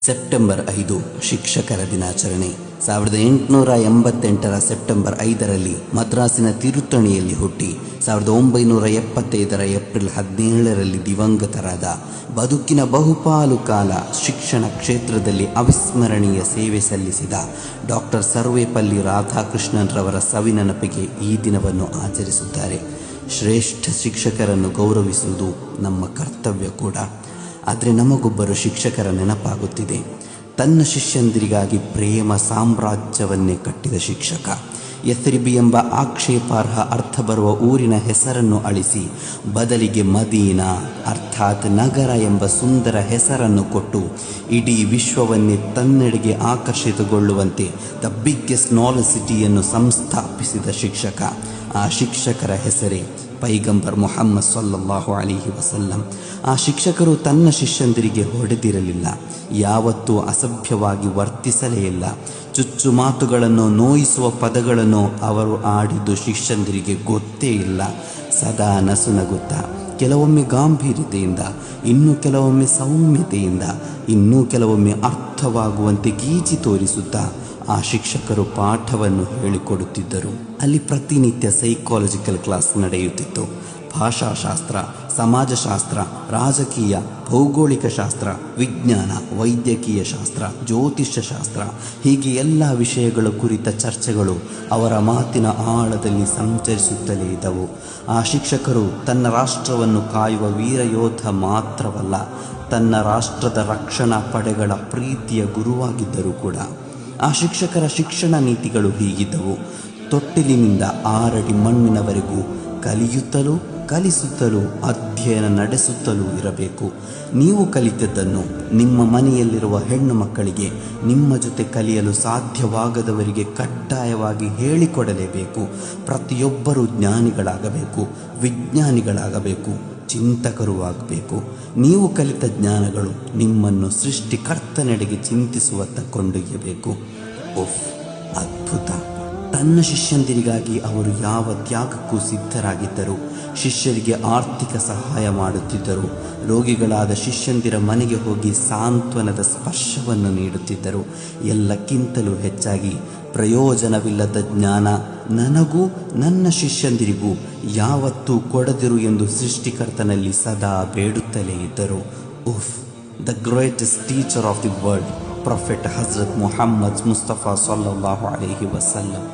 September 5 ಶಿಕ್ಷಕರ ದಿನಾಚರಣೆ. 1888 September 5ರಲ್ಲಿ ಮದ್ರಾಸಿನ ತಿರುತ್ತಣಿಯಲ್ಲಿ ಹುಟ್ಟಿ 1975 ಏಪ್ರಿಲ್ 17ರಲ್ಲಿ ದಿವಂಗತರಾದ, ಬದುಕಿನ ಬಹುಪಾಲು ಕಾಲ ಶಿಕ್ಷಣ ಕ್ಷೇತ್ರದಲ್ಲಿ ಅವಿಸ್ಮರಣೀಯ ಸೇವೆ ಸಲ್ಲಿಸಿದ ಡಾಕ್ಟರ್ ಸರ್ವೇಪಲ್ಲಿ ರಾಧಾಕೃಷ್ಣನ್ರವರ ಸವಿನೆನಪಿಗೆ ಈ ದಿನವನ್ನು ಆಚರಿಸುತ್ತಾರೆ. ಶ್ರೇಷ್ಠ ಶಿಕ್ಷಕರನ್ನು ಗೌರವಿಸುವುದು ನಮ್ಮ ಕರ್ತವ್ಯ ಕೂಡ. ಆದರೆ ನಮಗೊಬ್ಬರು ಶಿಕ್ಷಕರ ನೆನಪಾಗುತ್ತಿದೆ. ತನ್ನ ಶಿಷ್ಯಂದಿರಿಗಾಗಿ ಪ್ರೇಮ ಸಾಮ್ರಾಜ್ಯವನ್ನೇ ಕಟ್ಟಿದ ಶಿಕ್ಷಕ. ಯಥ್ರಿಬಿ ಎಂಬ ಆಕ್ಷೇಪಾರ್ಹ ಅರ್ಥ ಬರುವ ಊರಿನ ಹೆಸರನ್ನು ಅಳಿಸಿ ಬದಲಿಗೆ ಮದೀನಾ ಅರ್ಥಾತ್ ನಗರ ಎಂಬ ಸುಂದರ ಹೆಸರನ್ನು ಕೊಟ್ಟು ಇಡೀ ವಿಶ್ವವನ್ನೇ ತನ್ನೆಡೆಗೆ ಆಕರ್ಷಿತಗೊಳ್ಳುವಂತೆ ದ ಬಿಗ್ಗೆಸ್ಟ್ ನಾಲೆಜ್ ಸಿಟಿಯನ್ನು ಸಂಸ್ಥಾಪಿಸಿದ ಶಿಕ್ಷಕ. ಆ ಶಿಕ್ಷಕರ ಹೆಸರೇ ಪೈಗಂಬರ್ ಮುಹಮ್ಮದ್ ಸಲ್ಲಲ್ಲಾಹು ಅಲೈಹಿ ವಸಲ್ಲಂ. ಆ ಶಿಕ್ಷಕರು ತನ್ನ ಶಿಷ್ಯಂದಿರಿಗೆ ಹೊಡೆದಿರಲಿಲ್ಲ, ಯಾವತ್ತೂ ಅಸಭ್ಯವಾಗಿ ವರ್ತಿಸಲೇ ಇಲ್ಲ. ಚುಚ್ಚು ಮಾತುಗಳನ್ನು, ನೋಯಿಸುವ ಪದಗಳನ್ನು ಅವರು ಆಡಿದ್ದು ಶಿಷ್ಯಂದಿರಿಗೆ ಗೊತ್ತೇ ಇಲ್ಲ. ಸದಾ ನಸುನಗುತ್ತಾ, ಕೆಲವೊಮ್ಮೆ ಗಾಂಭೀರ್ಯತೆಯಿಂದ, ಇನ್ನೂ ಕೆಲವೊಮ್ಮೆ ಸೌಮ್ಯತೆಯಿಂದ, ಇನ್ನೂ ಕೆಲವೊಮ್ಮೆ ಅರ್ಥವಾಗುವಂತೆ ಗೀಚಿ ತೋರಿಸುತ್ತಾ ಆ ಶಿಕ್ಷಕರು ಪಾಠವನ್ನು ಹೇಳಿಕೊಡುತ್ತಿದ್ದರು. ಅಲ್ಲಿ ಪ್ರತಿನಿತ್ಯ ಸೈಕಾಲಜಿಕಲ್ ಕ್ಲಾಸ್ ನಡೆಯುತ್ತಿತ್ತು. ಭಾಷಾಶಾಸ್ತ್ರ, ಸಮಾಜಶಾಸ್ತ್ರ, ರಾಜಕೀಯ, ಭೌಗೋಳಿಕ ಶಾಸ್ತ್ರ, ವಿಜ್ಞಾನ, ವೈದ್ಯಕೀಯ ಶಾಸ್ತ್ರ, ಜ್ಯೋತಿಷ್ಯ ಶಾಸ್ತ್ರ, ಹೀಗೆ ಎಲ್ಲ ವಿಷಯಗಳ ಕುರಿತ ಚರ್ಚೆಗಳು ಅವರ ಮಾತಿನ ಆಳದಲ್ಲಿ ಸಂಚರಿಸುತ್ತಲೇ ಇದ್ದವು. ಆ ಶಿಕ್ಷಕರು ತನ್ನ ರಾಷ್ಟ್ರವನ್ನು ಕಾಯುವ ವೀರಯೋಧ ಮಾತ್ರವಲ್ಲ, ತನ್ನ ರಾಷ್ಟ್ರದ ರಕ್ಷಣಾ ಪಡೆಗಳ ಪ್ರೀತಿಯ ಗುರುವಾಗಿದ್ದರು ಕೂಡ. ಆ ಶಿಕ್ಷಕರ ಶಿಕ್ಷಣ ನೀತಿಗಳು ಹೀಗಿದ್ದವು: ತೊಟ್ಟಿಲಿನಿಂದ 6 ಅಡಿ ಮಣ್ಣಿನವರೆಗೂ ಕಲಿಯುತ್ತಲೂ ಕಲಿಸುತ್ತಲೂ ಅಧ್ಯಯನ ನಡೆಸುತ್ತಲೂ ಇರಬೇಕು. ನೀವು ಕಲಿತದ್ದನ್ನು ನಿಮ್ಮ ಮನೆಯಲ್ಲಿರುವ ಹೆಣ್ಣು ಮಕ್ಕಳಿಗೆ, ನಿಮ್ಮ ಜೊತೆ ಕಲಿಯಲು ಸಾಧ್ಯವಾಗದವರಿಗೆ ಕಡ್ಡಾಯವಾಗಿ ಹೇಳಿಕೊಡಲೇಬೇಕು. ಪ್ರತಿಯೊಬ್ಬರೂ ಜ್ಞಾನಿಗಳಾಗಬೇಕು, ವಿಜ್ಞಾನಿಗಳಾಗಬೇಕು, ಚಿಂತಕರೂ ಆಗಬೇಕು. ನೀವು ಕಲಿತ ಜ್ಞಾನಗಳು ನಿಮ್ಮನ್ನು ಸೃಷ್ಟಿಕರ್ತನೆಡೆಗೆ ಚಿಂತಿಸುವತ್ತ ಕೊಂಡೊಯ್ಯಬೇಕು. ಓಹ್, ಅದ್ಭುತ! ತನ್ನ ಶಿಷ್ಯಂದಿರಿಗಾಗಿ ಅವರು ಯಾವ ತ್ಯಾಗಕ್ಕೂ ಸಿದ್ಧರಾಗಿದ್ದರು. ಶಿಷ್ಯರಿಗೆ ಆರ್ಥಿಕ ಸಹಾಯ ಮಾಡುತ್ತಿದ್ದರು. ರೋಗಿಗಳಾದ ಶಿಷ್ಯಂದಿರ ಮನೆಗೆ ಹೋಗಿ ಸಾಂತ್ವನದ ಸ್ಪರ್ಶವನ್ನು ನೀಡುತ್ತಿದ್ದರು. ಎಲ್ಲಕ್ಕಿಂತಲೂ ಹೆಚ್ಚಾಗಿ ಪ್ರಯೋಜನವಿಲ್ಲದ ಜ್ಞಾನ ನನಗೂ ನನ್ನ ಶಿಷ್ಯಂದಿರಿಗೂ ಯಾವತ್ತೂ ಕೊಡದಿರು ಎಂದು ಸೃಷ್ಟಿಕರ್ತನಲ್ಲಿ ಸದಾ ಬೇಡುತ್ತಲೇ ಇದ್ದರು. ಉಫ್, the greatest teacher of the world, prophet ಹಜರತ್ ಮುಹಮ್ಮದ್ ಮುಸ್ತಫಾ ಸಲ್ಲಲ್ಲಾಹು ಅಲೈಹಿ ವಸಲ್ಲಂ.